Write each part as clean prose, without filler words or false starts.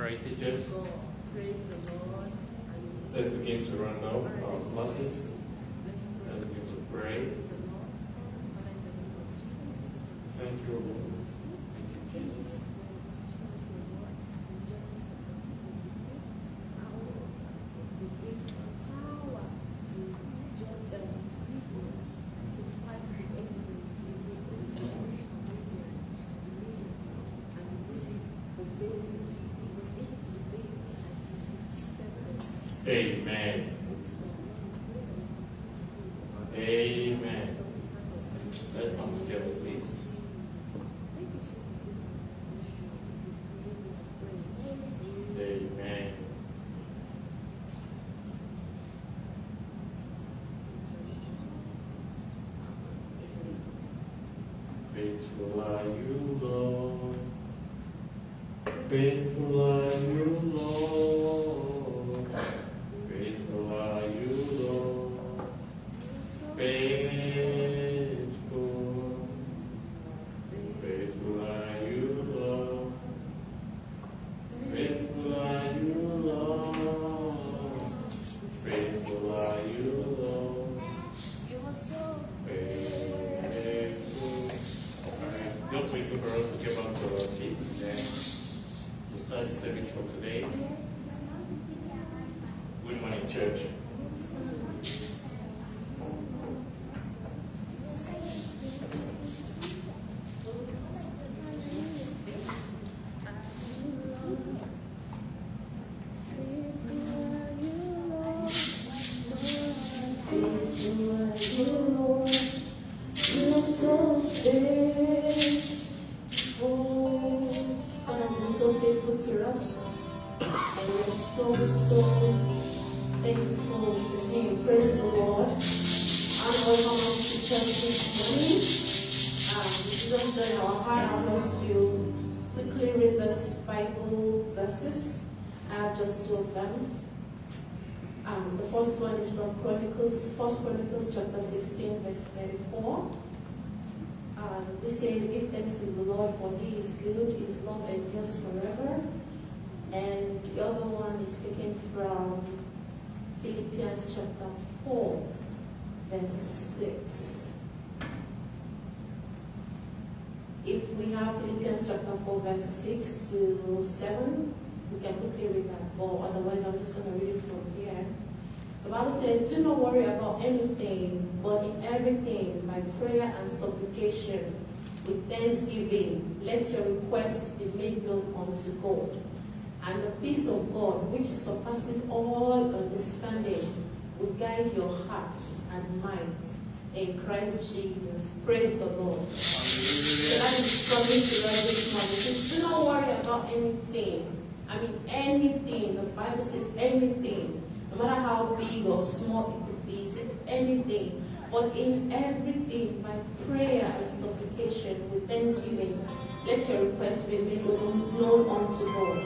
Right, teachers? Praise the Lord. Let's begin to run out our classes. Let's begin to pray. Thank you, Lord. Thank you, Jesus. Amen. Amen. Let's come together, please. Amen. Faithful are you, Lord. Faithful are you, Lord. Faithful are you, Lord. Faithful. Faithful are you, Lord. Faithful are you, Lord. Faithful are you, Lord. Faithful. Alright, just waiting for us to get back to our seats. Then we'll start the service for today. Good morning, church. Just two of them. The first one is from Chronicles, 1 Chronicles chapter 16, verse 34. It says, "Give thanks to the Lord, for He is good; His love endures forever." And the other one is taken from Philippians chapter 4, verse 6. If we have Philippians chapter 4, verse 6 to 7, we can quickly read that, but otherwise I'm just going to read it from here. The Bible says, "Do not worry about anything, but in everything, by prayer and supplication, with thanksgiving, let your requests be made known unto God. And the peace of God, which surpasses all understanding, will guide your hearts and minds in Christ Jesus." Praise the Lord. So that is promised to us this morning. So do not worry about anything. I mean, anything. The Bible says anything. No matter how big or small it could be, it says anything. But in everything, by prayer and supplication, with thanksgiving, let your requests be made known unto God.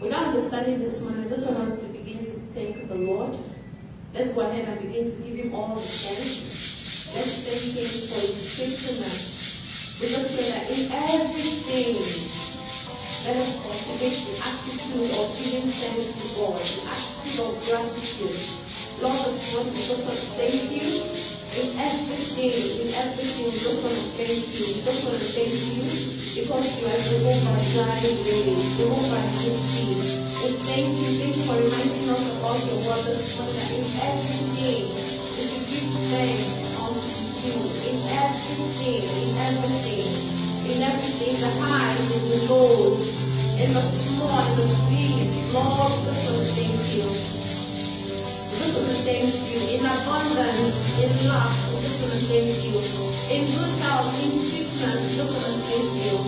Without understanding this morning, I just want us to begin to thank the Lord. Let's go ahead and begin to give Him all the thanks. Let's thank Him for His faithfulness. Because we are in everything. Let us cultivate the attitude of giving thanks to God, the attitude of gratitude. Lord, this morning we just want to thank you in everything, we just want to thank you. We just want to thank you because you are Jehovah Jireh, Jehovah Nissi. We thank you for reminding us about your word this morning, that in everything we should give thanks unto you. In everything, the high, in the low, in the small, in the big, Lord, we just want to thank you. We just want to thank you. In abundance, in lack, we just want to thank you. In good health, in sickness, we just want to thank you.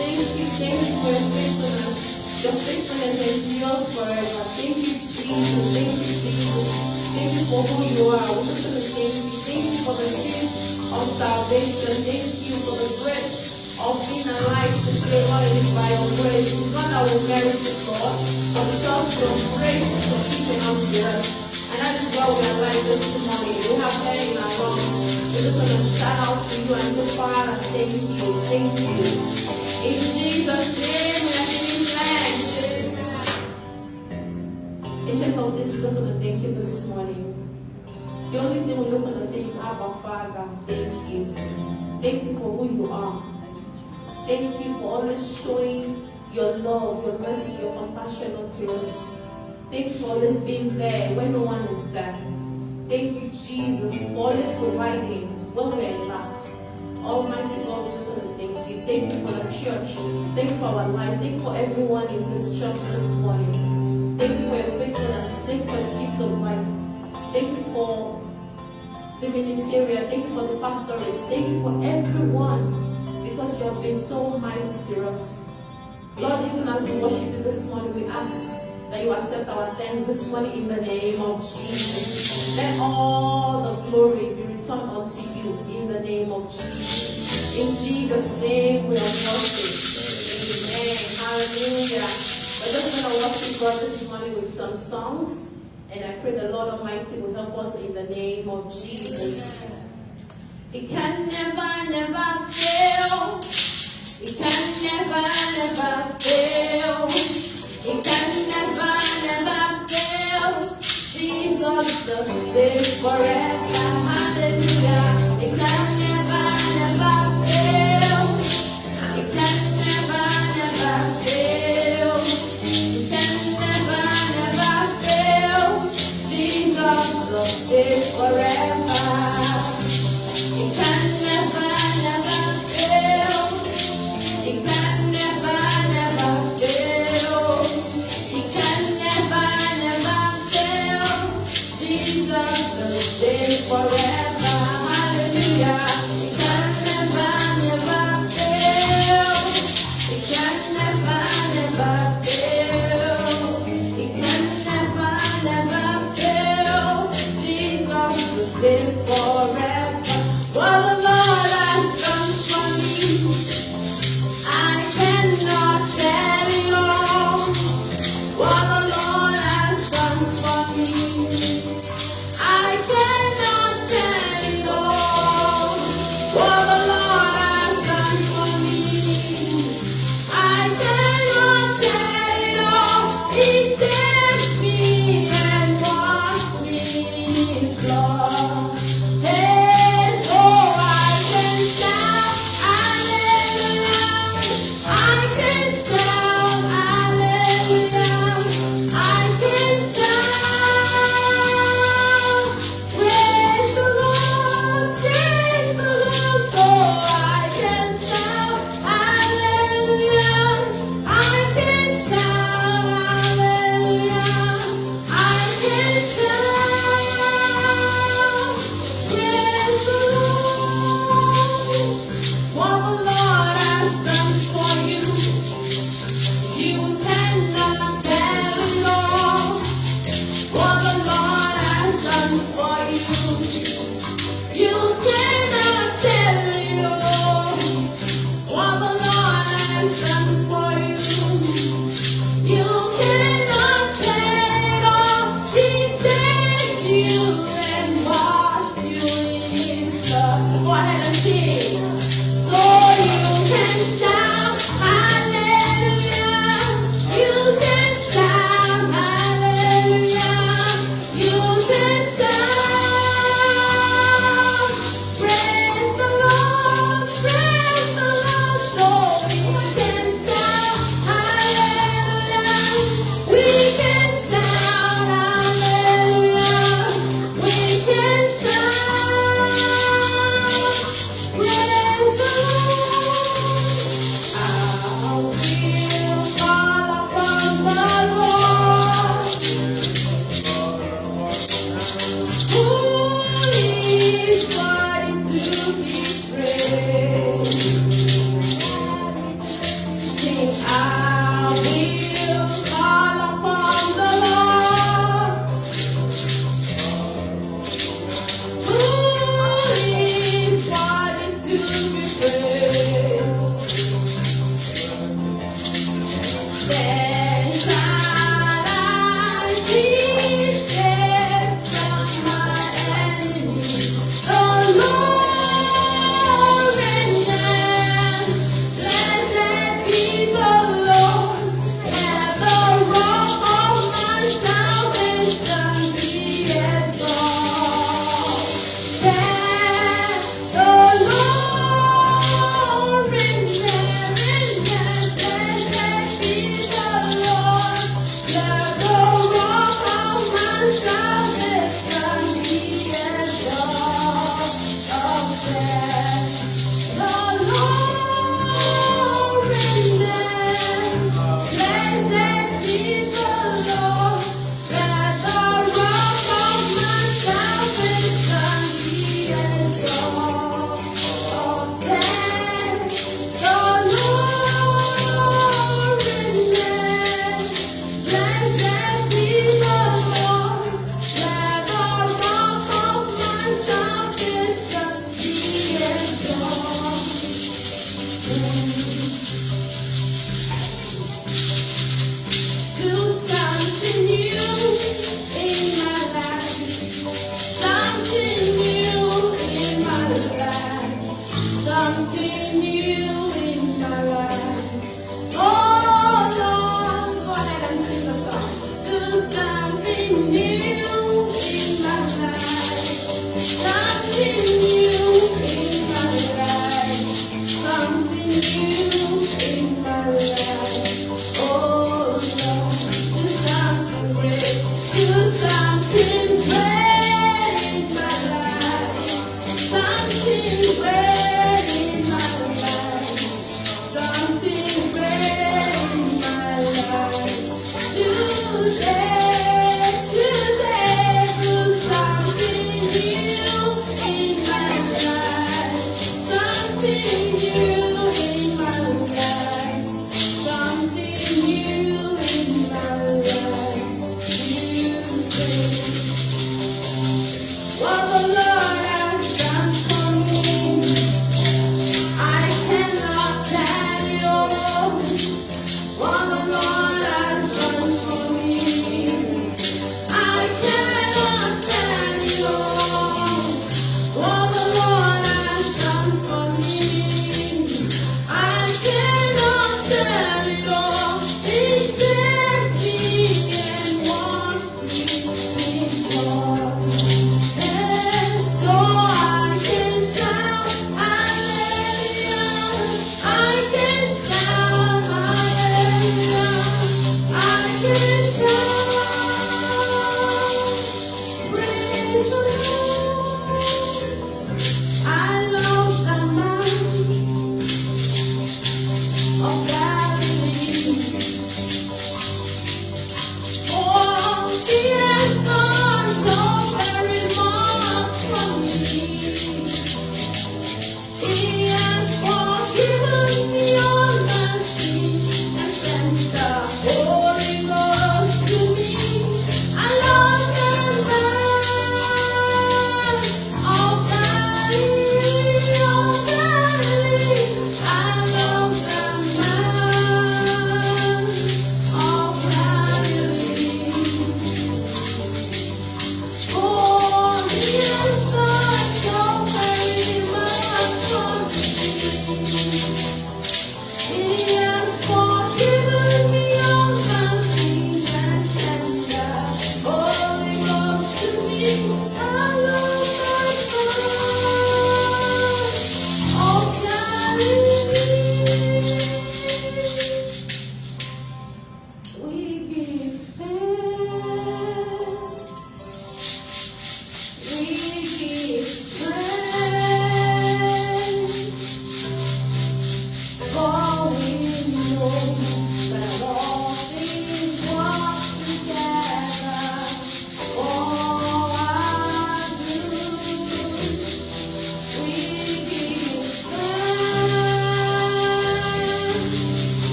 Thank you for your faithfulness. Your faithfulness endures forever. Thank you, Jesus. Thank you for who you are. We just want to thank you. Thank you for the gift of salvation. Thank you for the grace of being alive to say, Lord, it is by your grace. It's not that we merit it, God, but because your grace is sufficient unto us. And that is why we are alive this morning. We have air in our lungs. We just want to shout out to you and say, Father, thank you. In Jesus' name, we are giving thanks. this, we just want to thank you this morning. The only thing we just want to say is, Abba Father, thank you. Thank you for who you are. Thank you for always showing your love, your mercy, your compassion unto us. Thank you for always being there when no one is there. Thank you, Jesus, for always providing when we're in lack. Almighty God, we just want to thank you. Thank you for the church. Thank you for our lives. Thank you for everyone in this church this morning. Thank you for your faithfulness. Thank you for the gift of life. Thank you for the ministerial. Thank you for the pastorates. Thank you for everyone, because you have been so mighty to us. Lord, even as we worship you this morning, we ask that you accept our thanks this morning in the name of Jesus. Let all the glory be returned unto you in the name of Jesus. In Jesus' name we are worshiping. Amen. Hallelujah. We're just going to worship God this morning with some songs. And I pray the Lord Almighty will help us in the name of Jesus. It can never fail. It can never fail. It can never fail. Jesus the same forever. Hallelujah. It can never fail. It can never fail. It can never fail. Jesus the same forever. It can never fail. It can never fail. It can never fail. Jesus the same forever. Hallelujah. It can never fail. It can never fail. It can never fail. Jesus the same forever. What the Lord has done for me, I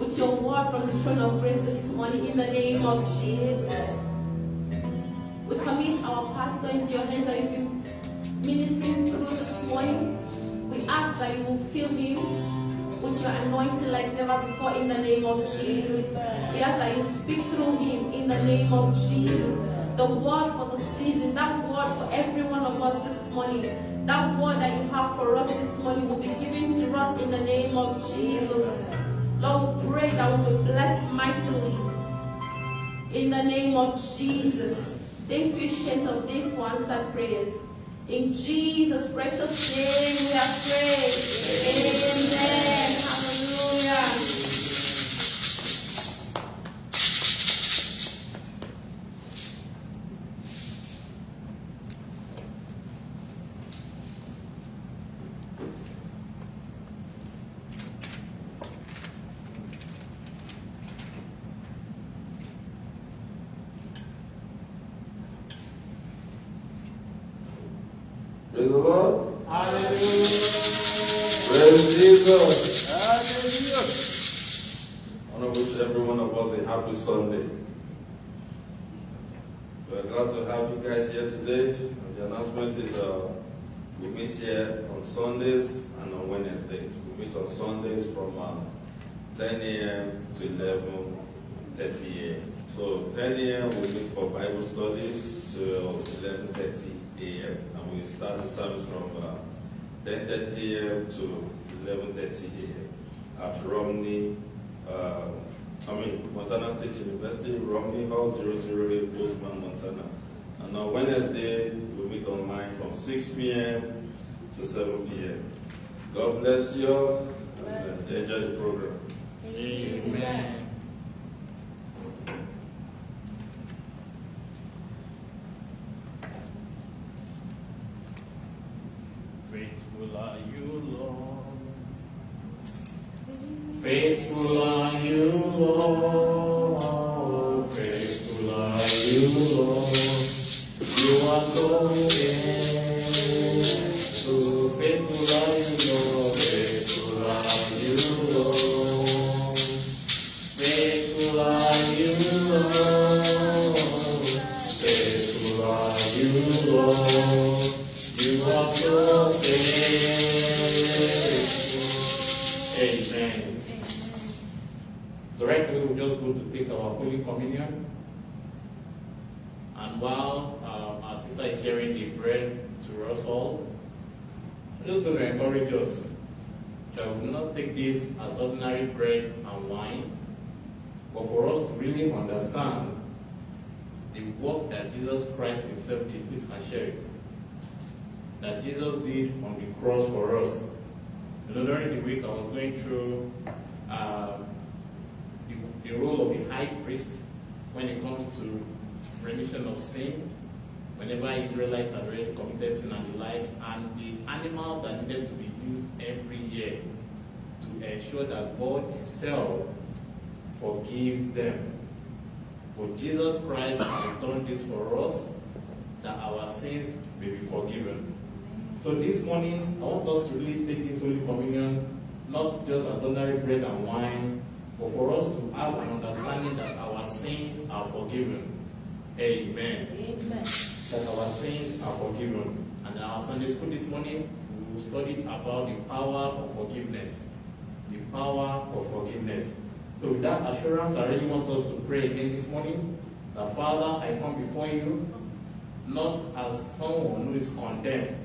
We with your word from the throne of grace this morning in the name of Jesus. We commit our pastor into your hands that you be ministering through this morning. We ask that you will fill him with your anointing like never before in the name of Jesus. We ask that you speak through him in the name of Jesus. The word for the season, that word for every one of us this morning, that word that you have for us this morning will be given to us in the name of Jesus. Lord, we pray that we will be blessed mightily in the name of Jesus. Thank you, Ancient of Days, for answered prayers. In Jesus' precious name we have prayed. Amen. Hallelujah. Praise the Lord. Hallelujah. Praise Jesus. Hallelujah. I want to wish every one of us a happy Sunday. We're glad to have you guys here today. And the announcement is we meet here on Sundays and on Wednesdays. We meet on Sundays from 10 a.m. to 11:30 a.m. So 10 a.m. we meet for Bible studies till 11:30 a.m. and we start the service from 10:30 a.m. to 11:30 a.m. at Romney, Montana State University, Romney Hall 008, Bozeman, Montana. And on Wednesday, we meet online from 6 p.m. to 7 p.m. God bless you all and enjoy the program. Amen. Faithful are you, Lord. Faithful are you, Lord. Faithful are you, Lord. You are so faithful. Faithful are you, Lord. Faithful are you, Lord. Faithful are you, Lord. Faithful are you, Lord. You are so faithful. Amen. So right away we're just going to take our Holy Communion. And while our sister is sharing the bread to us all, I'm just going to encourage us that we will not take this as ordinary bread and wine, but for us to really understand the work that Jesus Christ himself did. Please can share it. That Jesus did on the cross for us. You know, during the week I was going through the role of the high priest when it comes to remission of sin. Whenever Israelites had already committed sin and the likes, and the animal that needed to be used every year to ensure that God himself forgive them. But Jesus Christ has done this for us, that our sins may be forgiven. So this morning, I want us to really take this Holy Communion, not just as ordinary bread and wine, but for us to have an understanding that our sins are forgiven. Amen. Amen. That our sins are forgiven. And in our Sunday school this morning, we studied about the power of forgiveness. The power of forgiveness. So with that assurance, I really want us to pray again this morning. That Father, I come before you, not as someone who is condemned,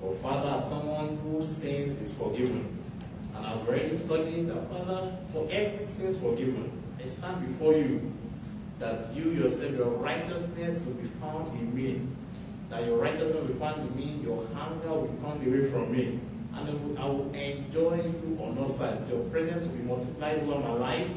but Father, as someone whose sins is forgiven. And I've already studied that, Father, for every sin is forgiven. I stand before you, that you yourself, your righteousness will be found in me. That your righteousness will be found in me, your hunger will be turned away from me. And I will enjoy you on all sides. Your presence will be multiplied over my life.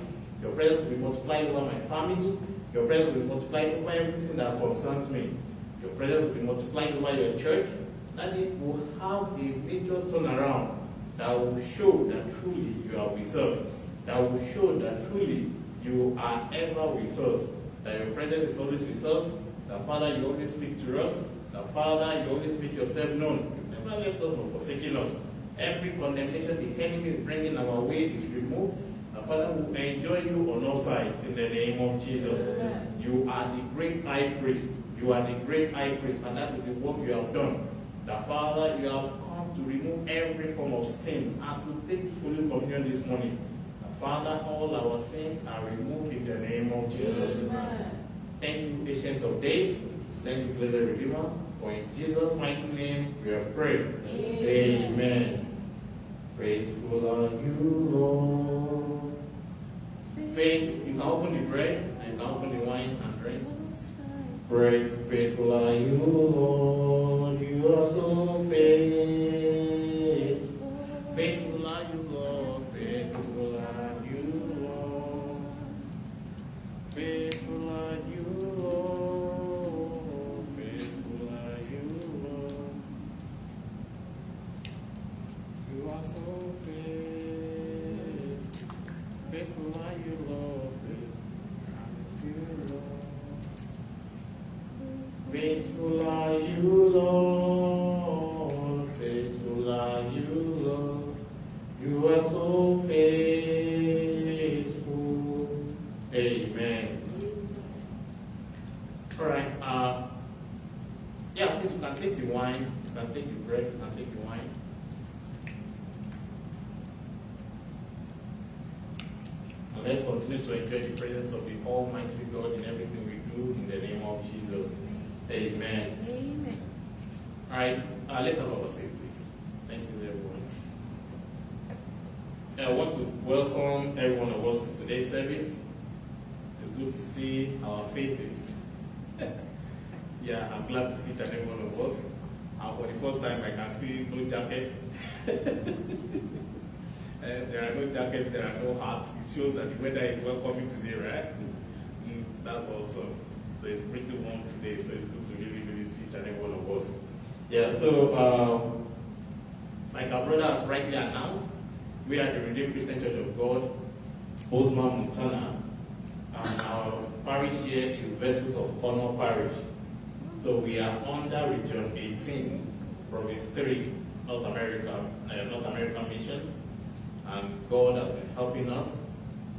Your presence will be multiplied over my family. Your presence will be multiplied over everything that concerns me. Your presence will be multiplied over your church. That it will have a major turnaround that will show that truly you are with us. That will show that truly you are ever with us. That your presence is always with us. That Father, you always speak to us. That Father, you always make yourself known. You never left us or forsaken us. Every condemnation the enemy is bringing our way is removed. Father, we enjoy you on all sides in the name of Jesus. Amen. You are the great high priest. You are the great high priest, and that is the work you have done. That Father, you have come to remove every form of sin as we take this Holy Communion this morning. That Father, all our sins are removed in the name of Jesus. Amen. Thank you, Ancient of Days. Thank you, Blessed Redeemer. For in Jesus' mighty name we have prayed. Amen. Faithful are you, Lord. Faith, you can open the bread and you can open the wine and drink. Praise, faithful are you, Lord. You are so faithful. Faithful are you, Lord. Faithful are you, Lord. Faithful are you, Lord. Faithful are you, Lord. You are so faithful. Faithful are you, Lord. Faithful are you, Lord. Faithful are you, Lord. You are so faithful. Amen. All right. Yeah, please, you can take the wine, you can take the bread, you can take the wine. And let's continue to enjoy the presence of the Almighty God in everything we do in the name of Jesus. Amen. Amen. All right, let's have our seat, please. Thank you, everyone. I want to welcome every one of us to today's service. It's good to see our faces. Yeah, I'm glad to see each and every one of us. And for the first time, I can see no jackets. There are no jackets, there are no hats. It shows that the weather is welcoming today, right? That's awesome. So it's pretty warm today, so it's good to really, really see each and every one of us. Yeah, so like our brother has rightly announced, we are the Redeemed Christian Church of God, Osman Montana, and our parish here is Vessels of Honor Parish. So we are under Region 18, Province 3, North American Mission, and God has been helping us.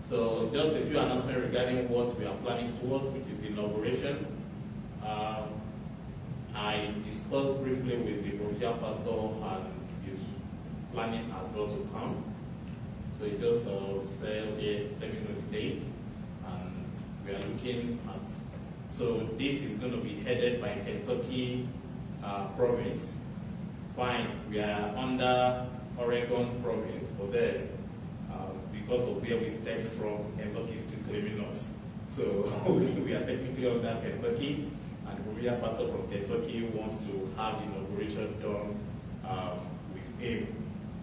So just a few announcements regarding what we are planning towards, which is the inauguration. I discussed briefly with the provincial pastor and he's planning as well to come. So he just said, okay, let me know the date. And we are looking at, so this is going to be headed by Kentucky province. Fine, we are under Oregon province, but then because of where we stemmed from, Kentucky is still claiming us. So we are technically under Kentucky, and the provincial pastor from Kentucky wants to have the inauguration done with him.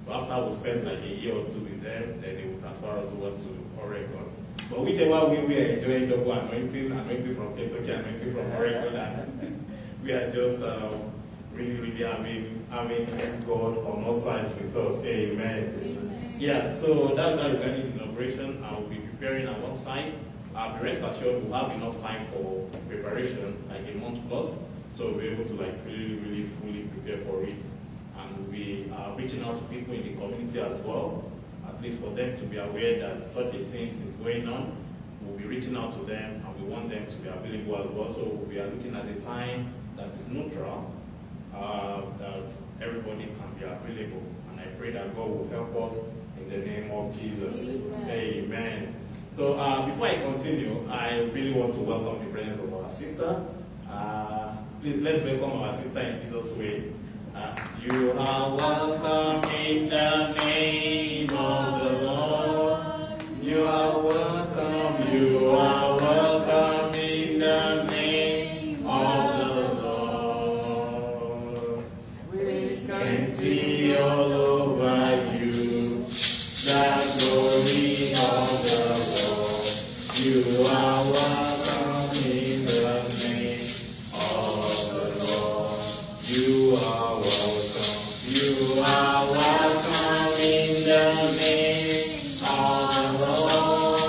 So after we spend like a year or two with them, then they will transfer us over to Oregon. But whichever way we are enjoying double anointing from Kentucky, anointing from Oregon, and we are just really, really having God on all sides with us. Amen. Amen. Yeah, so that's not regarding the inauguration. I will be preparing on one side. The rest assured we'll have enough time for preparation, like a month plus, so we'll be able to like really, really fully prepare for it. And we'll be reaching out to people in the community as well, at least for them to be aware that such a thing is going on. We'll be reaching out to them, and we want them to be available as well. So we are looking at a time that is neutral, that everybody can be available. And I pray that God will help us in the name of Jesus. Amen. Amen. So before I continue, I really want to welcome the presence of our sister. Please, let's welcome our sister in Jesus' way. You are welcome in the name of the Lord. You are welcome, you are welcome in the name of the Lord. We can see all over you the glory of the Lord. You are welcome in the name of the Lord. You are welcome. You are welcome in the name of the Lord.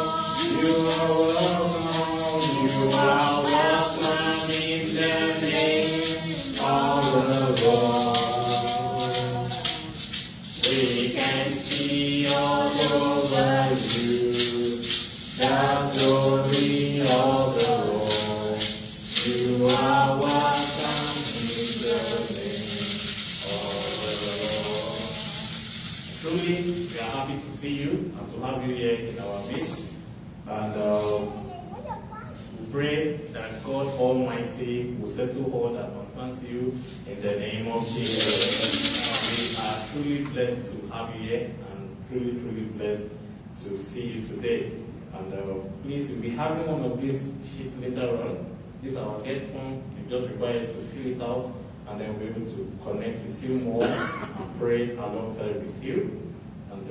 You are welcome. You are welcome in the name of the Lord. We can see all over you the glory of the Lord. You are welcome in the name of the Lord. Truly, we are happy to see you and to have you here in our midst. And we pray that God Almighty will settle all that concerns you in the name of Jesus. We are truly blessed to have you here and truly blessed to see you today. And please, we'll be having one of these sheets later on. This is our guest form. You just require to fill it out, and then we'll be able to connect with you more and pray alongside with you. And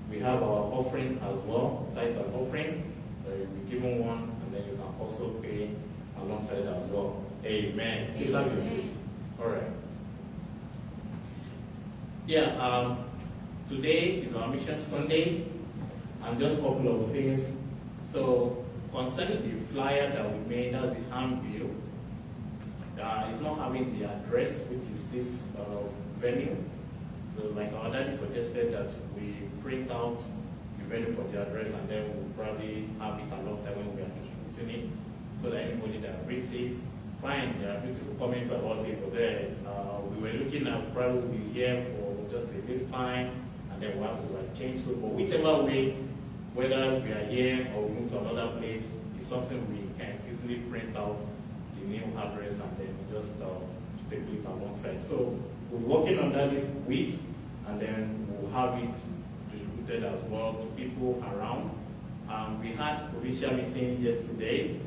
we have our offering as well, tithes and offering. You'll be given one, and then you can also pay alongside as well. Amen. Please have your seat. All right. Yeah. Today is our Mission Sunday, and just a couple of things. So, concerning the flyer that we made, that's the handbill. It's not having the address, which is this venue. So, like our daddy suggested that we print out the venue for the address, and then we'll probably have it alongside when we are distributing it, so that anybody that reads it, fine, there are beautiful comments about it, but then we were looking at probably be here for just a little time, and then we'll have to change. So, but whichever way, whether we are here or we move to another place, is something we can easily print out the new address and then just staple it alongside. So we're working on that this week, and then we'll have it distributed as well to people around. We had a provincial meeting yesterday,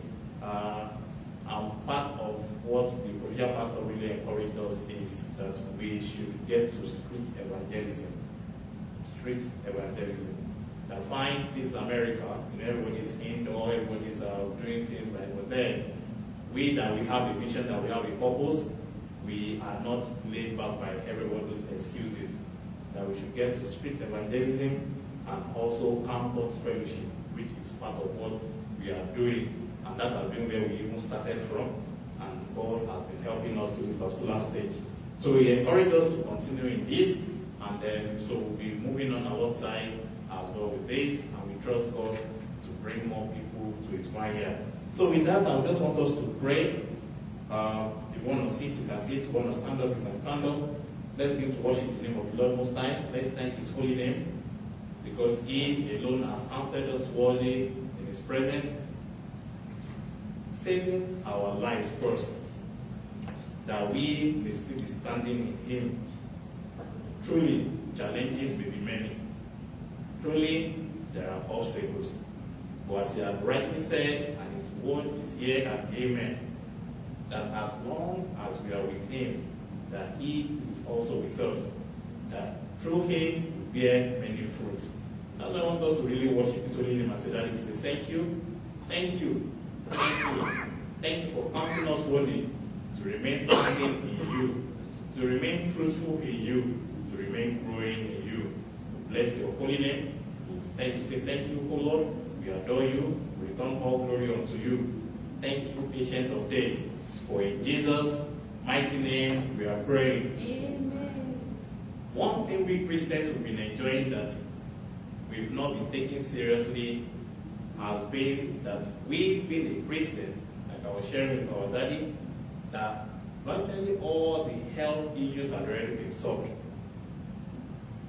and part of what the provincial pastor really encouraged us is that we should get to street evangelism. Street evangelism. Now fine, this is America, everybody's indoor, everybody's doing things like, but then we have a mission, that we have a purpose, we are not laid back by everyone's excuses. So that we should get to street evangelism and also campus fellowship, which is part of what we are doing, and that has been where we even started from, and God has been helping us to this particular stage. So we encourage us to continue in this, and then so we'll be moving on alongside as well with this, and we trust God to bring more people to his vineyard. So with that, I just want us to pray. If you want to sit, you can sit. If you want to stand up, you can stand up. Let's begin to worship the name of the Lord Most High. Let's thank his holy name, because he alone has counted us worthy in his presence, saving our lives first, that we may still be standing in him. Truly, challenges may be many. Truly, there are obstacles. But as he has rightly said, and his word is here and amen, that as long as we are with him, that he is also with us, that through him we bear many fruits. That's why I want us to really worship his holy name and say that we say thank you, thank you, thank you. Thank you for counting us worthy to remain standing in you, to remain fruitful in you, to remain growing in you. Bless your holy name. Thank you. Say thank you, O Lord. We adore you. We return all glory unto you. Thank you, Ancient of Days. For in Jesus' mighty name we are praying. Amen. One thing we Christians have been enjoying that we've not been taking seriously has been that we, being a Christian, like I was sharing with our daddy, that virtually all the health issues have already been solved.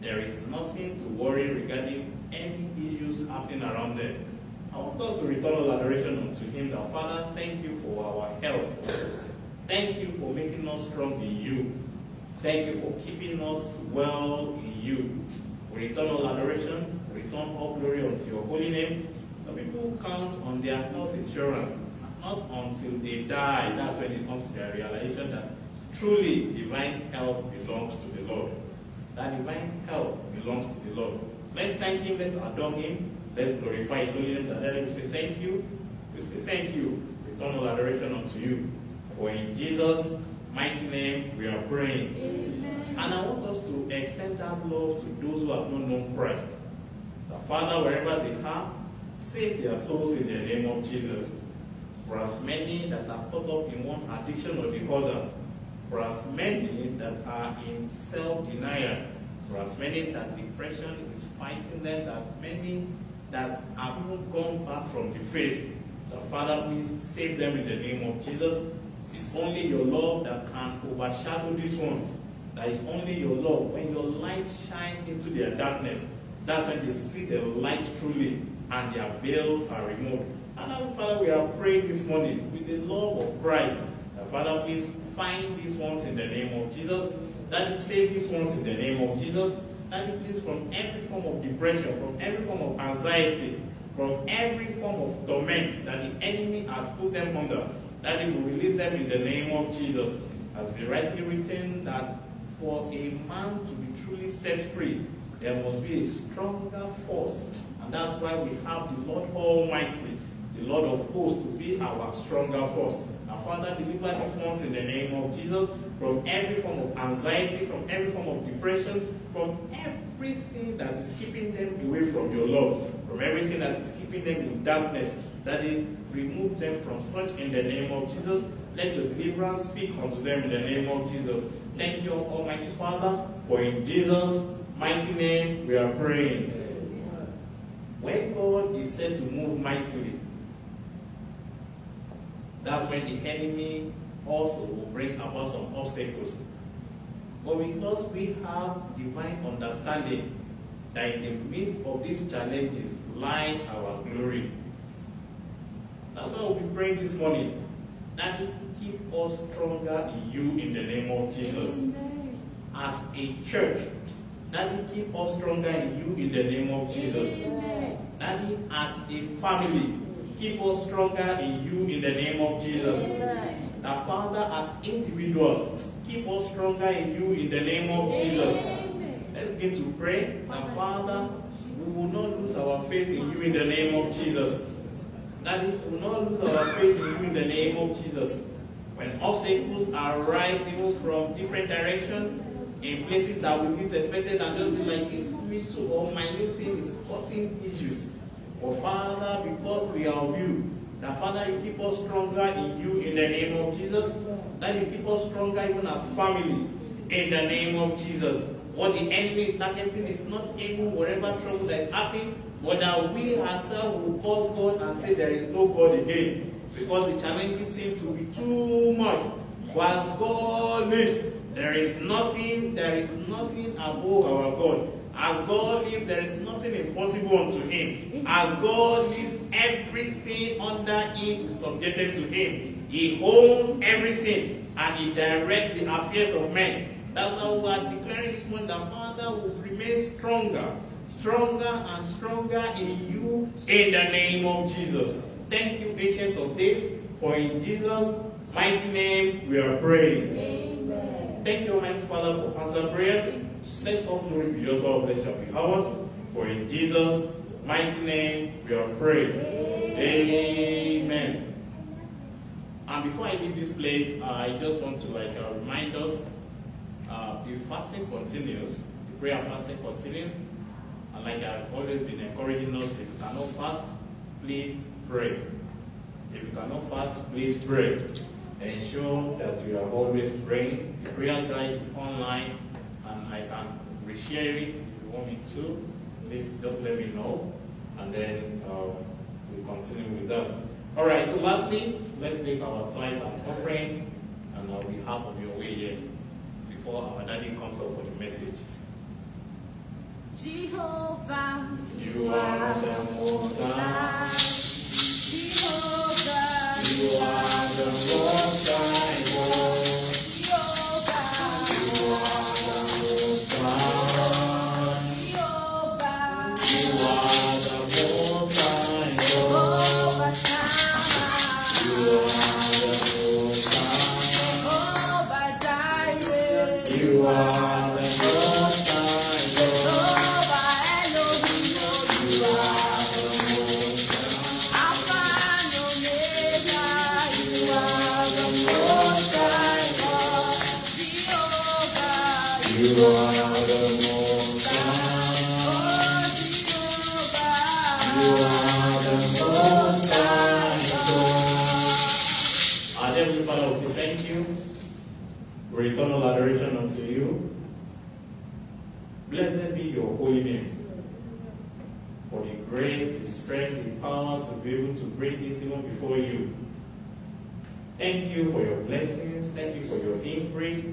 There is nothing to worry regarding any issues happening around them. I want us to return all adoration unto him, that Father, thank you for our health. Thank you for making us strong in you. Thank you for keeping us well in you. We return all adoration, return all glory unto your holy name. The people count on their health insurance, not until they die. That's when it comes to their realization that truly divine health belongs to the Lord. That divine health belongs to the Lord. So let's thank him, let's adore him, let's glorify his holy name. That we say thank you, we say thank you, return all adoration unto you. For in Jesus' mighty name we are praying. Amen. And I want us to extend that love to those who have not known Christ. The Father, wherever they are, save their souls in the name of Jesus. For as many that are caught up in one addiction or the other, for as many that are in self-denial, for as many that depression is fighting them, that many that have even gone back from the faith. The Father, please save them in the name of Jesus. It's only your love that can overshadow these ones. That is only your love. When your light shines into their darkness, that's when they see the light truly and their veils are removed. And now, Father, we are praying this morning with the love of Christ. Father, please find these ones in the name of Jesus. Daddy, save these ones in the name of Jesus. Daddy, please, from every form of depression, from every form of anxiety, from every form of torment that the enemy has put them under, Daddy, will release them in the name of Jesus. As we rightly written that for a man to be truly set free, there must be a stronger force. And that's why we have the Lord Almighty, the Lord of hosts, to be our stronger force. Our Father, deliver these ones in the name of Jesus from every form of anxiety, from every form of depression, from everything that is keeping them away from your love, from everything that is keeping them in darkness. That they remove them from such in the name of Jesus. Let your deliverance speak unto them in the name of Jesus. Thank you, Almighty Father, for in Jesus' mighty name we are praying. When God is said to move mightily, that's when the enemy also will bring about some obstacles. But because we have divine understanding that in the midst of these challenges lies our glory. That's why we'll be praying this morning. Daddy, keep us stronger in you in the name of Jesus. Amen. As a church, Daddy, keep us stronger in you in the name of Jesus. Amen. Daddy, as a family, keep us stronger in you in the name of Jesus. Amen. That Father, as individuals, keep us stronger in you in the name of Jesus. Amen. Let's begin to pray. That Father, we will not lose our faith in you in the name of Jesus. That we will not lose our faith in you in the name of Jesus. When obstacles arise even from different directions, in places that we least expected, and just be like this little or minute thing is causing issues. But Father, because we are of you, that Father, you keep us stronger in you in the name of Jesus. That you keep us stronger even as families in the name of Jesus. What the enemy is targeting is not even whatever trouble that is happening, but that we ourselves will pause God and say there is no God again. Because the challenges seem to be too much. But as God lives, there is nothing above our God. As God lives, there is nothing impossible unto him. As God lives, everything under him is subjected to him. He owns everything and he directs the affairs of men. That's why we are declaring this morning that Father will remain stronger and stronger in you in the name of Jesus. Thank you, Ancient of Days, for in Jesus' mighty name we are praying. Amen. Thank you, Almighty Father, for answering prayers. Let all glory be yours, all blessed shall be ours. For in Jesus' mighty name we are praying. Amen. And before I leave this place, I just want to remind us, the fasting continues, the prayer fasting continues. And like I've always been encouraging us, if you cannot fast, please pray. If you cannot fast, please pray. Ensure that you are always praying. The prayer guide is online, and I can reshare it if you want me to. Please just let me know, and then we'll continue with that. All right. So lastly, let's take our tithe and offering, and I'll be half of your way here before our daddy comes up for the message. Jehovah, You are the Most High. Jehovah, You are the Most High God. Jehovah, You are the Most High. Jehovah, You are the Most High God. Jehovah, You are the Most High. Jehovah Jireh, You are the Most High God. Jehovah Elohim, You are the Most High. Alpha and Omega, you are the Most High God. Jehovah, You are the Most High. oh Jehovah, You are the Most High God. Our Heavenly Father, we say thank you. We return all adoration unto you. Blessed be your holy name. for the grace, the strength, the power to be able to bring this even before you. Thank you for your blessings. Thank you for your increase.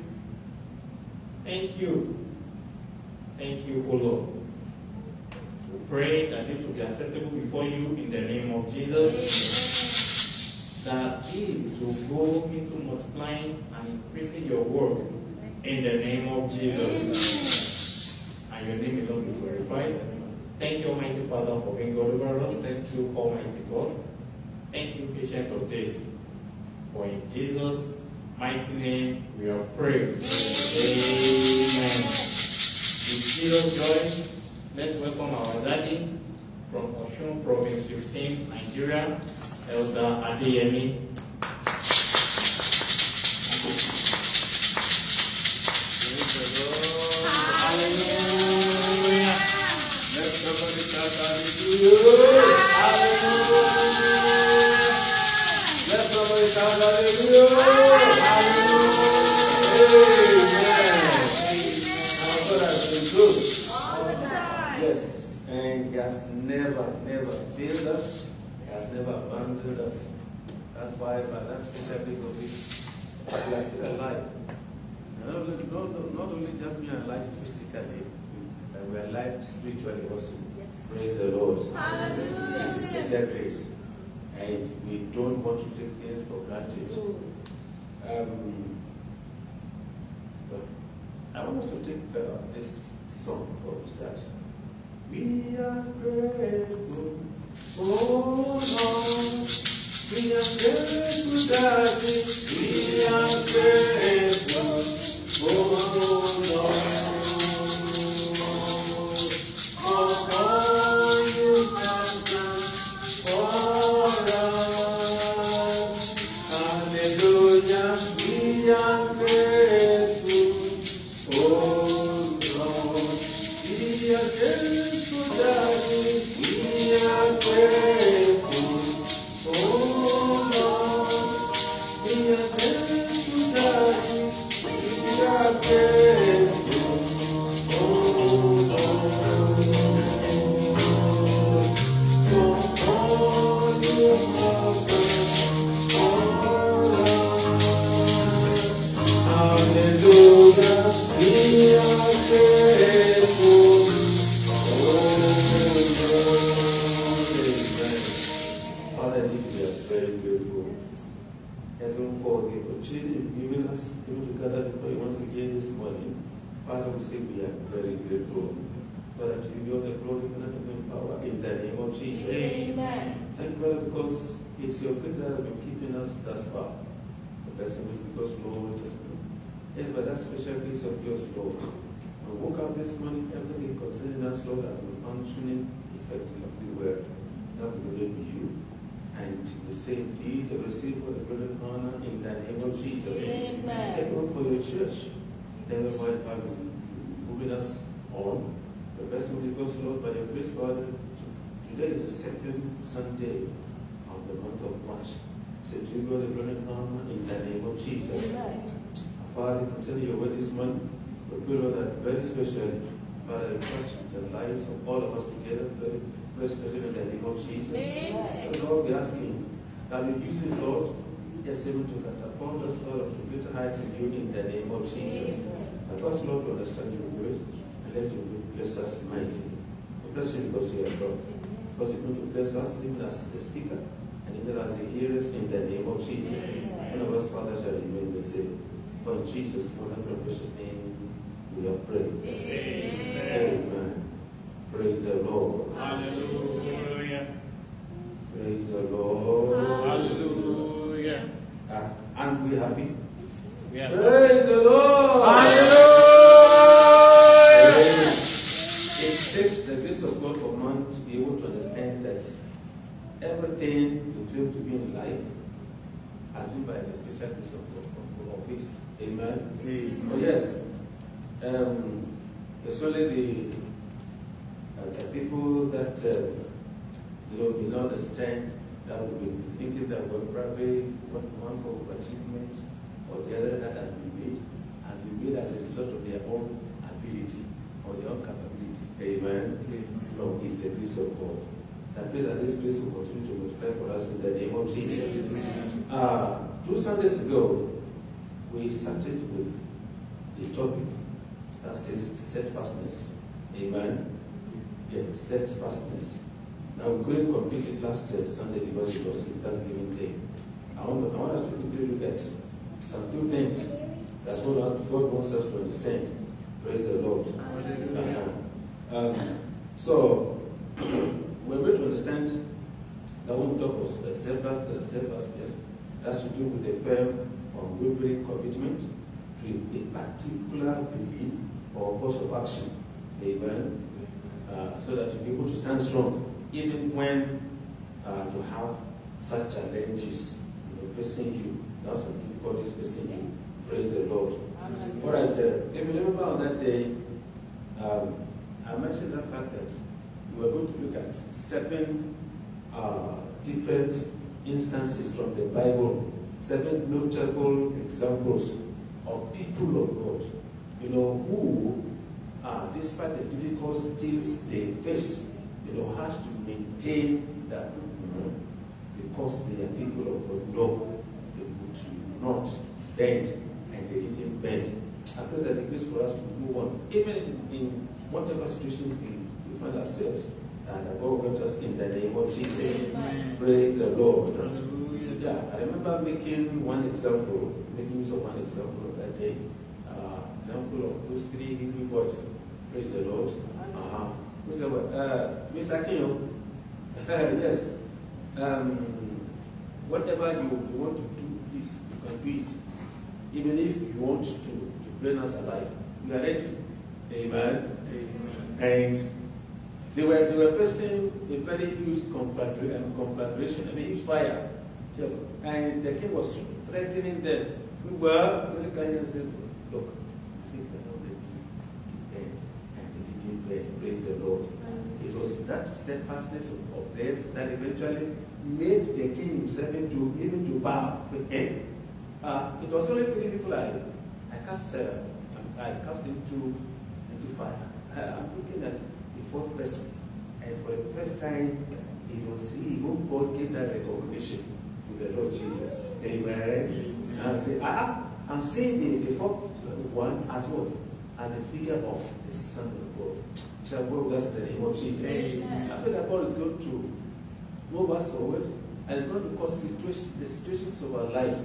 Thank you. Thank you, O Lord. We pray that this will be acceptable before you in the name of Jesus. That this will go into multiplying and increasing your work in the name of Jesus. And your name alone be glorified. Thank you, Almighty Father, for being God over us. Thank you, Almighty God. Thank you, Ancient of Days. For in Jesus' mighty name we have prayed. Amen. With serious joy, let's welcome our daddy from Osun Province 15, Nigeria, Elder Adeyemi. Hallelujah. Let somebody shout hallelujah. Hallelujah. Let somebody shout hallelujah. Hallelujah. Our God has been good. All the time. Yes, and He has never failed us. He has never abandoned us. That's why by that special grace of His, we are still alive. Not only just being alive physically, but we are alive spiritually also. Yes. Praise the Lord. Hallelujah. This is special grace. And we don't want to take things for granted. But I want us to take this song for that. We are grateful, oh Lord. We are grateful, Daddy. We are grateful, oh Lord. For all you have done for us. Hallelujah. We are grateful, oh Lord. We are grateful, Daddy. We are grateful, oh Lord. We are grateful, Daddy. We are grateful, oh Lord. For all you have done for us. Hallelujah. We are grateful, oh Lord. Amen. Father, we are very grateful. As we for the opportunity you've given us able to gather before you once again this morning, Father, we say we are very grateful. Father, to give you all the glory and the power in the name of Jesus. Amen. Thank you, Father, because it's your grace that has been keeping us thus far. The blessing is because, Lord, it's by that special grace of yours, Lord. We woke up this morning, everything concerning us, Lord, has been functioning effectively well. That we believe in you. And we say, indeed, receive for the glory and honor in the name of Jesus. Amen. Thank you for your church. Thank you for moving us on. The best of it goes, Lord, by your grace, Father. Today is the second Sunday of the month of March. So to you, the glory and honor in the name of Jesus. Amen. Father, consider your word this month. We pray, Lord, that very specially, Father, touch the lives of all of us together, very, very especially in the name of Jesus. Amen. Lord, we ask you that you use it, Lord, yes, able to catapult us, Lord, to greater heights in you in the name of Jesus. Help us, Lord, to understand your word and let you bless us mightily. We bless you because you are God. Because you're going to bless us even as the speaker and even as the hearers in the name of Jesus. None of us, Father, shall remain the same. For in Jesus' wonderful precious name, we have prayed. Amen. Praise the Lord. Hallelujah. Praise the Lord. Hallelujah. And we happy. We are Praise the Lord. Hallelujah. It takes the grace of God for man to be able to understand that everything you claim to be in life has been by the special grace of God. Of His. Amen. Oh yes. It's only the people that do not understand that will be thinking that we're probably one form of achievement or the other that has been made as a result of their own ability. or their own capability. Amen. No, it's the grace of God. I pray that this grace will continue to multiply for us in the name of Jesus. 2 Sundays ago, we started with a topic that says steadfastness. Amen. Yeah, steadfastness. Now we couldn't complete it last Sunday because it was Thanksgiving Day. I want us to quickly look at some few things that God wants us to understand. Praise the Lord. So we're going to understand that when we talk of steadfastness, that's to do with a firm, unwavering commitment to a particular belief or course of action. Amen. So that you'll be able to stand strong even when you have such challenges facing you. That's some difficulties facing you. Praise the Lord. All right. If you remember on that day, I mentioned the fact that we were going to look at 7 different instances from the Bible, 7 notable examples of people of God, who, despite the difficulties they faced, has to maintain that because they are people of God. No, they would not bend, and they didn't bend. I pray that the grace for us to move on, even in whatever situation we find ourselves, and that God grant us in the name of Jesus. Amen. Praise the Lord. Hallelujah. Yeah, I remember making use of one example of that day. Example of those 3 Hebrew boys. Praise the Lord. Mr. Akinyo, yes. Whatever you want to do, please, you can do it. Even if you want to bring us alive, we are ready. Amen. Amen. And they were facing a very huge conflagration, a huge fire. And the king was threatening them. Very kind and said, look, see if they're not ready to bend. And they didn't bend. Praise the Lord. It was that steadfastness of theirs that eventually made the king himself even to bow with him. It was only 3 people I cast into fire. I'm looking at the 4th person, and for the first time, even God gave that recognition to the Lord Jesus. Amen. I'm seeing the 4th one as what? As a figure of the Son of God. Shall go with us in the name of Jesus. Amen. I feel that God is going to move us forward, and it's going to cause the situations of our lives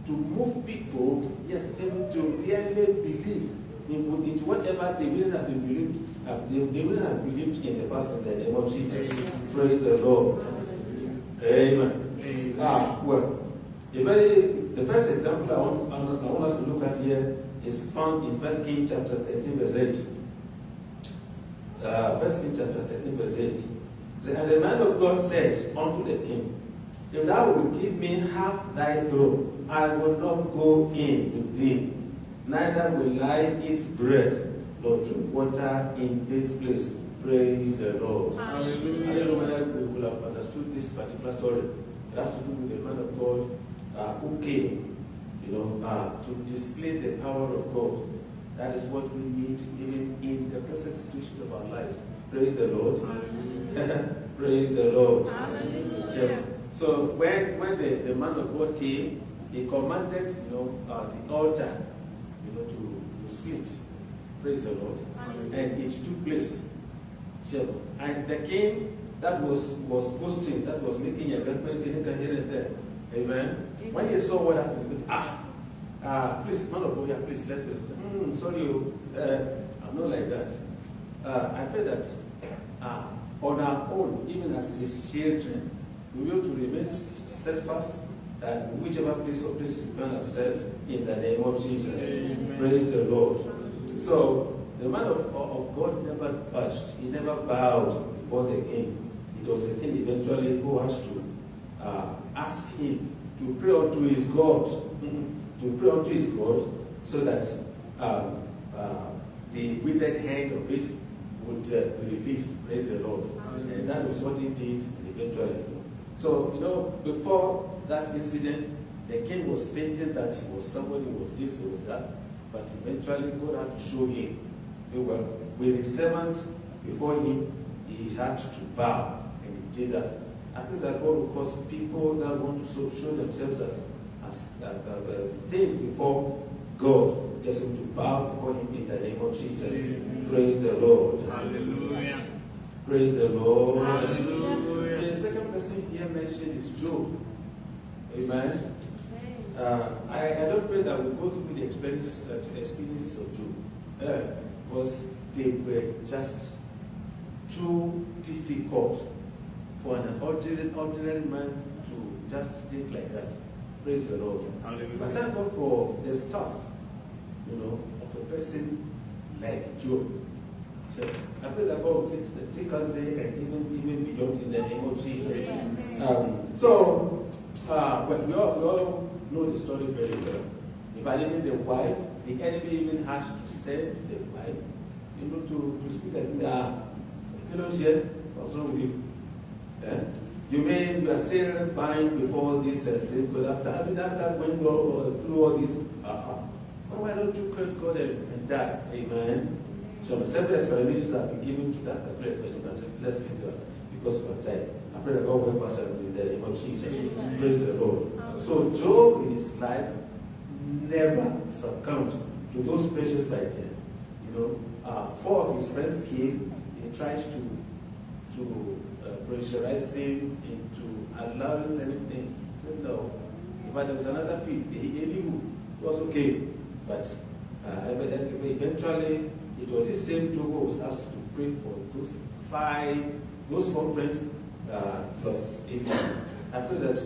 to move people, yes, able to really believe into whatever they wouldn't have believed. They wouldn't have believed in the past in the name of Jesus. Amen. Praise the Lord. Amen. Amen. Well, the first example I want us to look at here is found in 1 Kings chapter 13, verse 8. 1 Kings chapter 13, verse 8. And the man of God said unto the king, if thou wilt give me half thy throne, I will not go in with thee, neither will I eat bread nor drink water in this place. Praise the Lord. Hallelujah. I don't know whether we will have understood this particular story. It has to do with the man of God who came, to display the power of God. That is what we need even in the present situation of our lives. Praise the Lord. Hallelujah. Praise the Lord. Hallelujah. So when the man of God came, he commanded the altar to split. Praise the Lord. Hallelujah. And it took place. And the king that was boasting, that was making a great here and there. Amen. When he saw what happened, please, man of God, please, let's go. Sorry, I'm not like that. I pray that on our own, even as his children, we will to remain steadfast whichever place or places we find ourselves in the name of Jesus. Amen. Praise the Lord. So the man of God never budged. He never bowed before the king. It was the king eventually who has to ask him to pray unto his God, so that the withered hand of his would be released. Praise the Lord. And that was what he did eventually. So, before that incident, the king was thinking that he was somebody who was this, he was that, but eventually God had to show him Well, with his servant before him, he had to bow, and he did that. I think that God will cause people that want to show themselves as things before God, just to bow before him in the name of Jesus. Praise the Lord. Hallelujah. Praise the Lord. Hallelujah. The second person here mentioned is Job. Amen. I don't pray that we go through the experiences of Job, because they were just too difficult for an ordinary man to just think like that. Praise the Lord. Hallelujah. But thank God for the stuff, of a person like Job. So I pray that God will take us there and even beyond in the name of Jesus. Well, we all know the story very well. If I didn't the wife, the enemy even had to send the wife, to speak like, here, what's wrong with you? You are still buying before this sin, because after going through all this, why don't you curse God and die? Amen. So several explanations have been given to that particular expression, but let's leave that because of our time. I pray that God will help us in the name of Jesus. Praise the Lord. So Job in his life never succumbed to those pressures by then. 4 of his friends came, he tried to pressurize him into allowing certain things. He said no. In fact, there was another fifth, Elihu, was okay. But eventually, it was the same Job who was asked to pray for those 4 friends plus Elihu. I feel that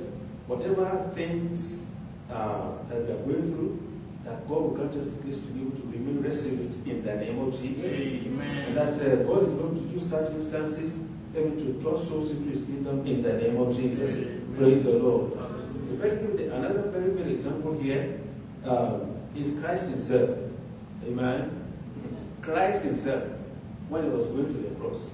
whatever things that we are going through, that God will grant us the grace to be able to remain resolute in the name of Jesus. Amen. And that God is going to use such instances even to draw souls into his kingdom in the name of Jesus. Amen. Praise the Lord. Another very good example here is Christ himself. Amen. Christ himself, when he was going to the cross,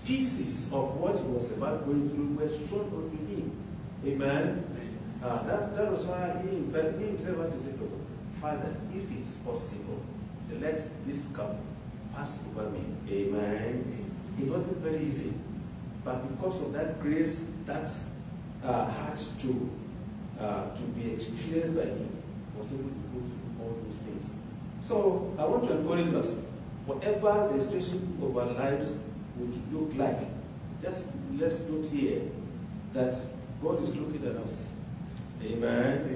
pieces of what he was about going through were shown unto him. Amen. That was why he himself had to say, Father, if it's possible, so let this cup pass over me. Amen. It wasn't very easy, but because of that grace that had to be experienced by him, was able to go through all those things. So I want to encourage us, whatever the situation of our lives would look like, just let's note here that God is looking at us. Amen.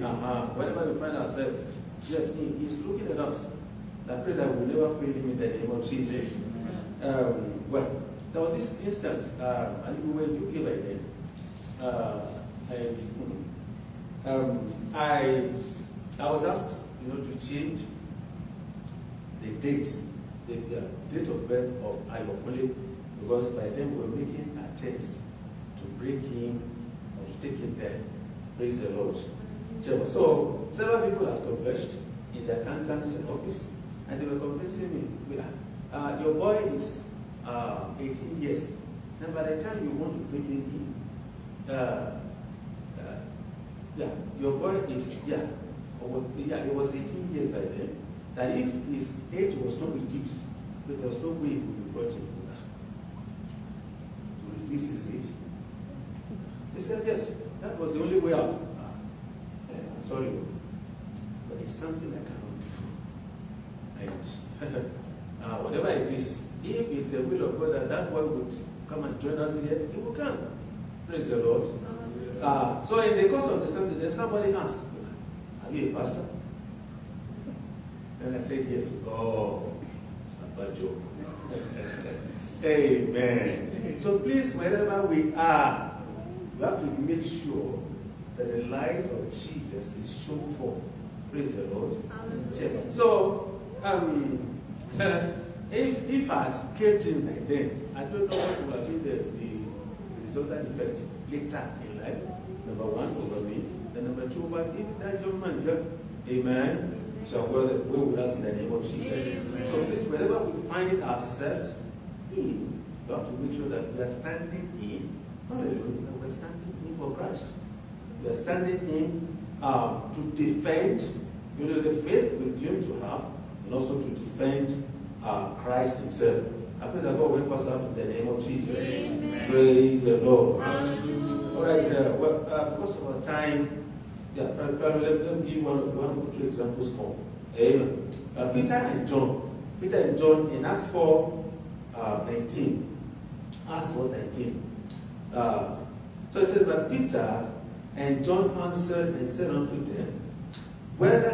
Whenever we find ourselves, yes, He is looking at us. I pray that we'll never fail Him in the name of Jesus. Well, there was this instance, and we were in UK by then, I was asked, to change the date of birth of Ayokole, because by then we were making attempts to bring him or to take him there. Praise the Lord. So several people had converged in the accountant's office, and they were convincing me, your boy is 18 years. Now by the time you want to bring him in, your boy is, he was 18 years by then. That if his age was not reduced, there was no way he would be brought in to reduce his age. He said, yes, that was the only way out. I'm sorry, but it's something I cannot do. And whatever it is, if it's the will of God that boy would come and join us here, he will come. Praise the Lord. So in the course of the Sunday, somebody asked, are you a pastor? And I said, yes. Oh, it's a bad joke. Amen. So please, wherever we are, we have to make sure that the light of Jesus is shown forth. Praise the Lord. Amen. So, if I had kept him like then, I don't know what would have been the resultant effect later in life. Number one, over me. And number two, over that young man. Amen. So God will with us in the name of Jesus. Amen. So please, wherever we find ourselves in, we have to make sure that we are standing in, not alone, but we are standing in for Christ. We are standing in to defend, the faith we claim to have, and also to defend Christ himself. I pray that God will help us out in the name of Jesus. Amen. Praise the Lord. Hallelujah. All right, because of our time, let me give one or two examples more. Amen. Peter and John in Acts 4:19. Acts 4:19. So it says, but Peter and John answered and said unto them, whether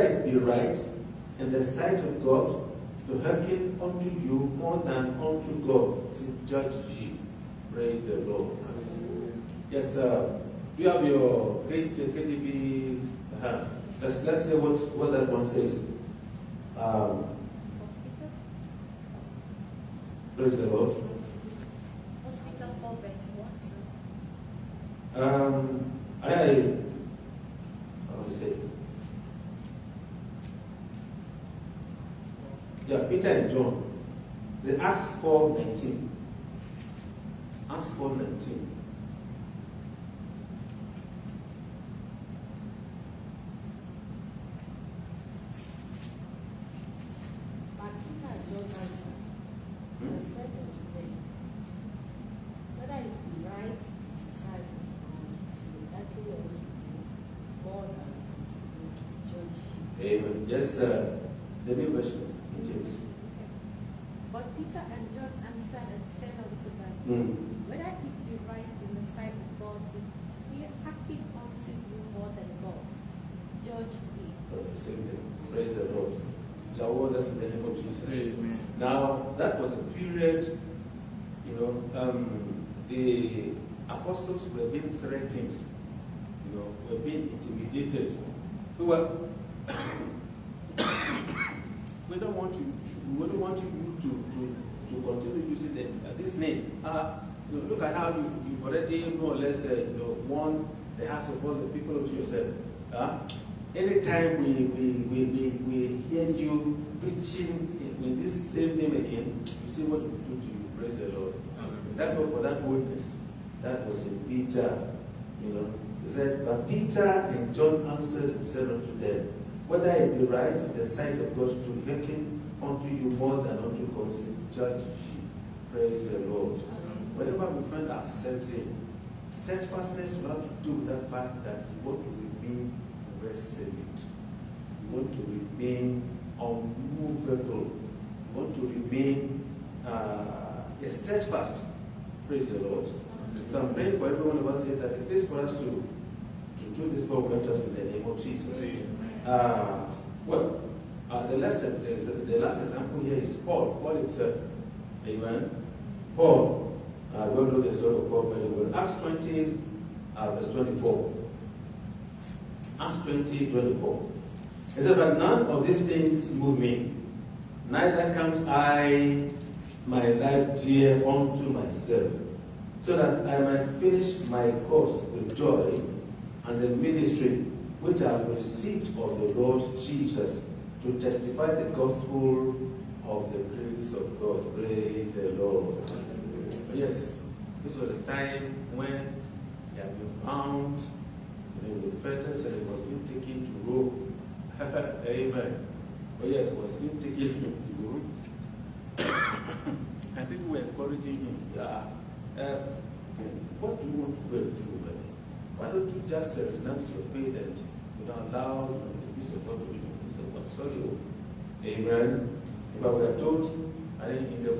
it be right in the sight of God to hearken unto you more than unto God, to judge ye. Praise the Lord. Yes, you have your KTV. Let's hear what that one says. Praise the Lord. Hospital 4 verse 1. How do you say? Yeah, Peter and John. The Acts 4:19. Acts 4:19. But Peter and John answered and said unto them, whether it be right in the sight of God to hearken unto you more than unto you, judge ye. Amen. Yes, the new version. King James. But Peter and John answered and said unto them, whether it be right in the sight of God to hearken unto you more than God, judge ye. The same thing. Praise the Lord. Shall we all let's in the name of Jesus? Amen. Now, that was a period, the apostles were being threatened, were being intimidated. We don't want you to continue using this name. Look at how you've already more or less won the hearts of all the people unto yourself. Anytime we hear you preaching in this same name again, you see what we do to you. Praise the Lord. Thank God for that boldness. That was in Peter. He said, but Peter and John answered and said unto them, whether it be right in the sight of God to hearken unto you more than unto God, he said, judge ye. Praise the Lord. Whenever we find ourselves in steadfastness, we have to do with that fact that you want to remain resolute. You want to remain unmovable. You want to remain steadfast. Praise the Lord. So I'm praying for every one of us here that it is for us to do this for us in the name of Jesus. The last example here is Paul. Paul himself. Amen. Paul. We all know the story of Paul very well. Acts 20, verse 24. Acts 20:24. He said, but none of these things move me, neither count I my life dear unto myself, so that I might finish my course with joy and the ministry which I have received of the Lord Jesus, to testify the gospel of the grace of God. Praise the Lord. Yes, this was a time when he had been bound with fetters and it was being taken to Rome. Amen. But yes, it was being taken to Rome. And people were encouraging him. What do you want to go and do? Why don't you just renounce your faith and allow the peace of God to be the peace of God? Sorry. Amen. But we are told, I think in the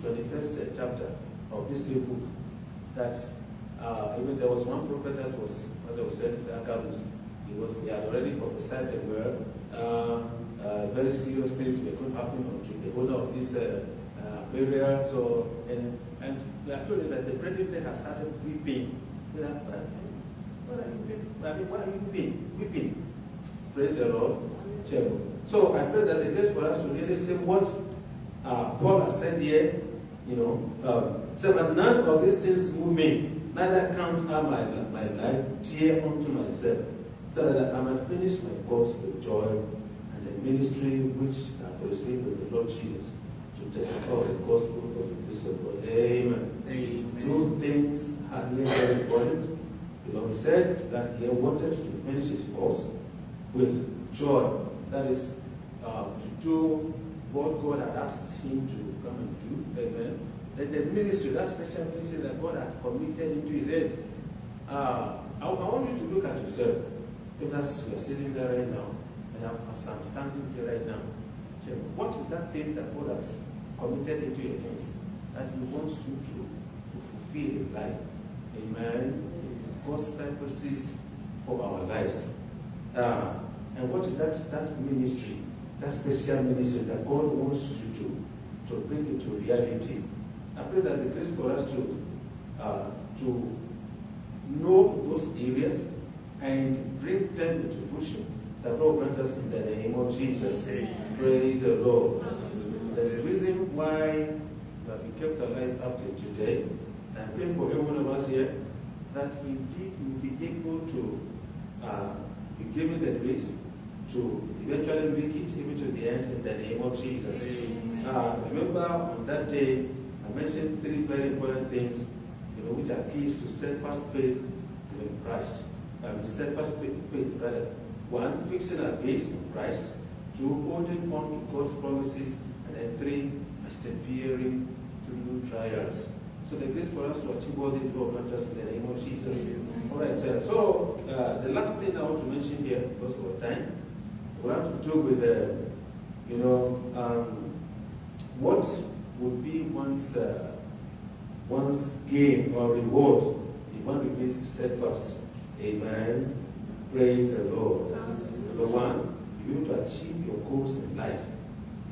21st chapter of this same book, that even there was one prophet that was said, Agabus. He had already prophesied that very serious things were going to happen to the owner of this area. So, and we are told that the brethren then have started weeping. What are you weeping? Why are you weeping? Praise the Lord. So I pray that it is for us to really say what Paul has said here. So but none of these things move me, neither count I my life dear unto myself, so that I might finish my course with joy and the ministry which I have received of the Lord Jesus, to testify of the gospel of the peace of God. Amen. Amen. Two things are here very important. The Lord said that he wanted to finish his course with joy that is to do what God had asked him to come and do. Amen. Then the ministry, that special ministry that God had committed into his hands. I want you to look at yourself. Even as you are sitting there right now, and as I'm standing here right now, what is that thing that God has committed into your hands that He wants you to fulfill in life? Amen. God's purposes for our lives. And what is that ministry, that special ministry that God wants you to bring into reality? I pray that the grace for us to know those areas and bring them into fruition. That Lord grant us in the name of Jesus. Amen. Praise the Lord. There's a reason why you have been kept alive up to today. And I pray for every one of us here that indeed you will be able to be given the grace to eventually make it even to the end in the name of Jesus. Remember on that day, I mentioned 3 very important things, which are keys to steadfast faith in Christ. Steadfast faith, rather. 1, fixing our gaze on Christ. 2, holding on to God's promises. And then 3, persevering through trials. So the grace for us to achieve all these goals, not just in the name of Jesus. All right. So the last thing I want to mention here, because of our time, we have to do with what would be one's gain or reward if one remains steadfast. Amen. Praise the Lord. Number 1, you be able to achieve your goals in life.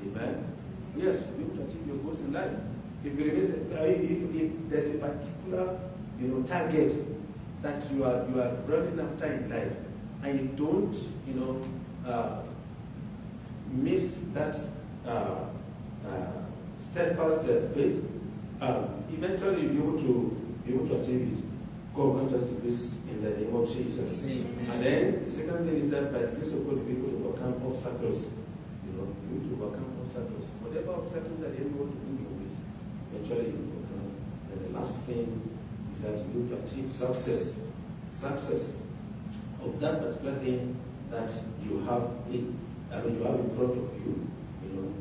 Amen. Yes, you be able to achieve your goals in life. If there's a particular target that you are running after in life, and you don't miss that steadfast faith, eventually you'll be able to achieve it. God grant us to this in the name of Jesus. Amen. And then the second thing is that by the grace of God, you'll be able to overcome obstacles. You need to overcome obstacles. Whatever obstacles that anyone will bring your way, eventually you will overcome. And the last thing is that you need to achieve success. Success of that particular thing that you have in front of you,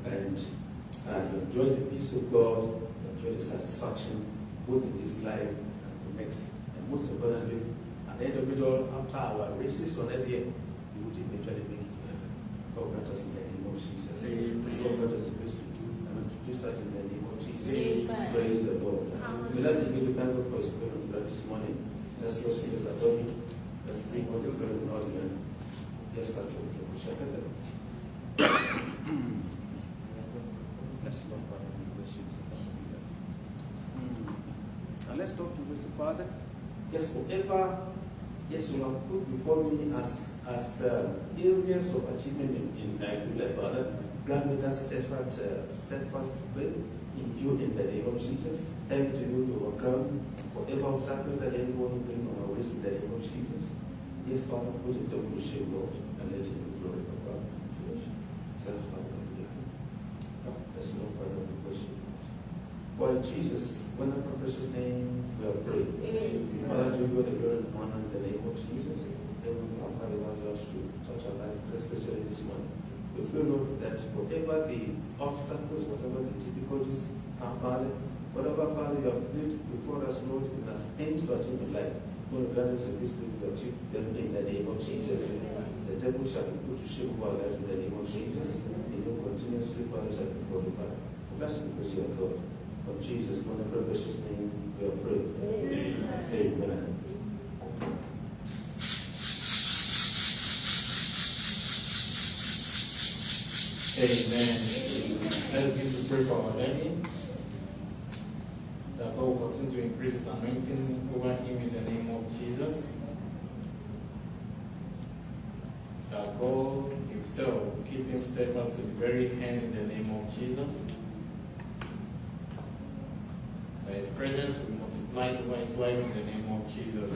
and you enjoy the peace of God, you enjoy the satisfaction both in this life and the next. And most importantly, at the end of it all, after our races on earth here, we would eventually make it to heaven. God grant us in the name of Jesus. God grant us the grace to do such in the name of Jesus. Amen. Praise the Lord. So let me give you thank God for His presence this morning. Let's watch this adore Him. Let's bring all the glory and all the honor. Yes, sir. Let's talk about the worship. And let's talk to the Father. Yes, whatever you have put before me as areas of achievement in my life, Father, grant me that steadfast faith in you in the name of Jesus. Help to you to overcome whatever obstacles that anyone will bring on our ways in the name of Jesus. Yes, Father, put it on your shame, Lord, and let it be glorified. Let's look for the worship. For in Jesus, when the precious name we are praying. Father, to you the glory and honor in the name of Jesus. Heavenly Father, we want us to touch our lives, especially this morning. We feel, Lord, that whatever the obstacles, whatever the difficulties are, Father, whatever, Father, you have laid before us, Lord, in us aims to achieve in life, Lord, grant us the grace to achieve them in the name of Jesus. The devil shall be put to shame over our lives in the name of Jesus. And you continuously, Father, shall be glorified. Blessed because you are God. From Jesus' wonderful precious name, we are praying. Amen. Amen. Let's begin to pray for our enemy. That God will continue to increase His anointing over him in the name of Jesus. That God Himself will keep him steadfast to the very end in the name of Jesus. That His presence will multiply over his life in the name of Jesus.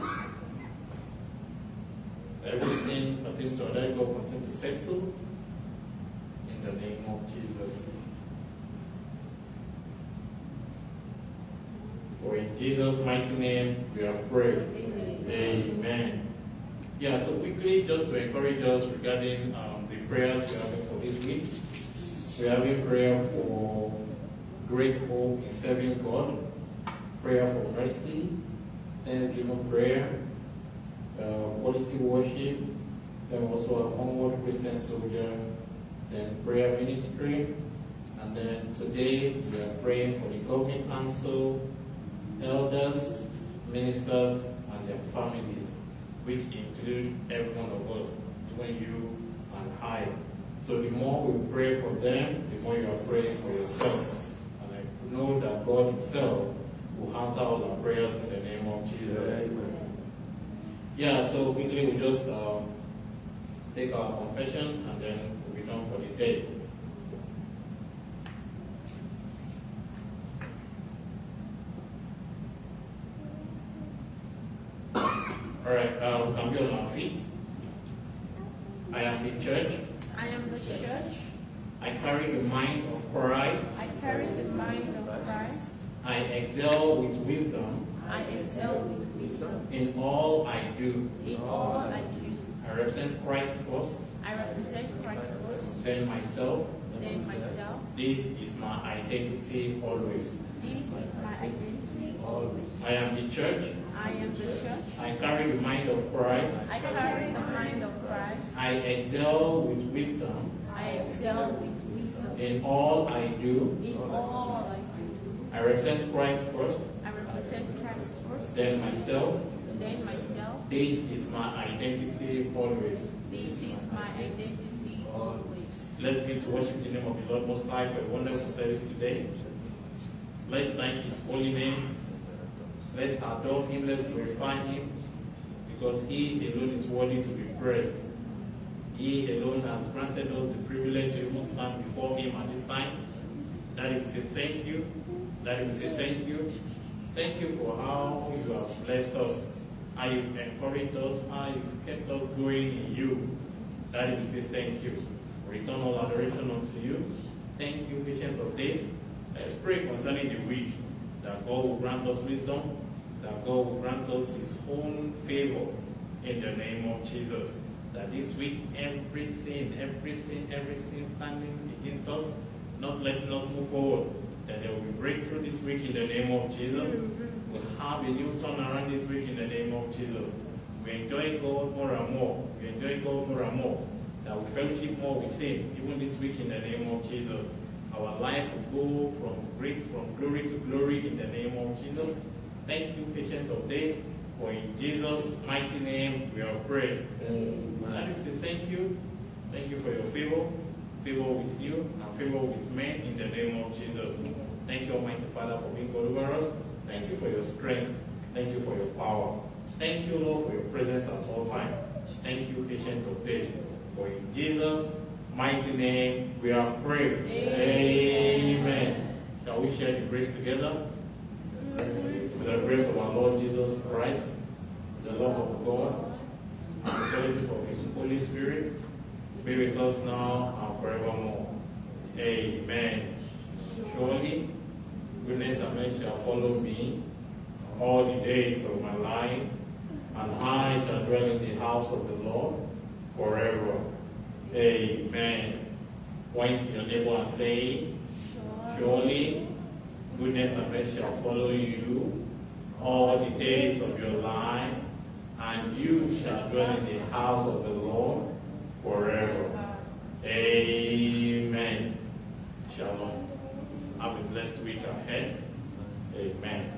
Everything pertaining to our life, God will continue to settle in the name of Jesus. For in Jesus' mighty name we have prayed. Amen. Yeah, so quickly, just to encourage us regarding the prayers we're having for this week. We're having prayer for great hope in serving God, prayer for mercy, thanksgiving prayer, quality worship, then also our onward Christian soldier, then prayer ministry, and then today we are praying for the governing council, elders, ministers, and their families, which include every one of us, even you and I. So the more we pray for them, the more you are praying for yourself. And I know that God himself will answer all our prayers in the name of Jesus. Amen. Yeah, so quickly we just take our confession and then we'll be done for the day. All right, we can be on our feet. I am the church. I am the church. I carry the mind of Christ. I carry the mind of Christ. I excel with wisdom I excel with wisdom in all I do. in all I do. I represent Christ first, I represent Christ first, then myself. then myself. This is my identity always. This is my identity always. I am the church. I am the church. I carry the mind of Christ. I carry the mind of Christ. I excel with wisdom I excel with wisdom in all I do. in all I do. I represent Christ first, I represent Christ first, then myself. then myself. This is my identity always. This is my identity always. Let's begin to worship the name of the Lord Most High for a wonderful service today. Let's thank his holy name. Let's adore him. Let's glorify him. Because he alone is worthy to be praised. He alone has granted us the privilege to even stand before him at this time. Daddy, we say thank you. Daddy, we say thank you. Thank you for how you have blessed us, how you've encouraged us, how you've kept us going in you. Daddy, we say thank you. Return all adoration unto you. Thank you, Ancient of Days. Let's pray concerning the week, that God will grant us wisdom, that God will grant us his own favor in the name of Jesus. That this week, everything standing against us, not letting us move forward, that there will be breakthrough this week in the name of Jesus. We'll have a new turnaround this week in the name of Jesus. We enjoy God more and more. We enjoy God more and more. That we fellowship more with him, even this week in the name of Jesus. Our life will go from glory to glory in the name of Jesus. Thank you, Ancient of Days, for in Jesus' mighty name we have prayed. Amen. I say thank you. Thank you for your favor with you, and favor with men in the name of Jesus. Thank you, Almighty Father, for being God over us. Thank you for your strength. Thank you for your power. Thank you, Lord, for your presence at all times. Thank you, Ancient of Days. For in Jesus' mighty name we have prayed. Amen. Shall we share the grace together? With the grace of our Lord Jesus Christ, the love of God, and the fellowship of his Holy Spirit, be with us now and forevermore. Amen. Surely, goodness and mercy shall follow me all the days of my life, and I shall dwell in the house of the Lord forever. Amen. Point to your neighbor and say, surely goodness and mercy shall follow you all the days of your life, and you shall dwell in the house of the Lord forever. Amen. Shalom. Have a blessed week ahead. Amen.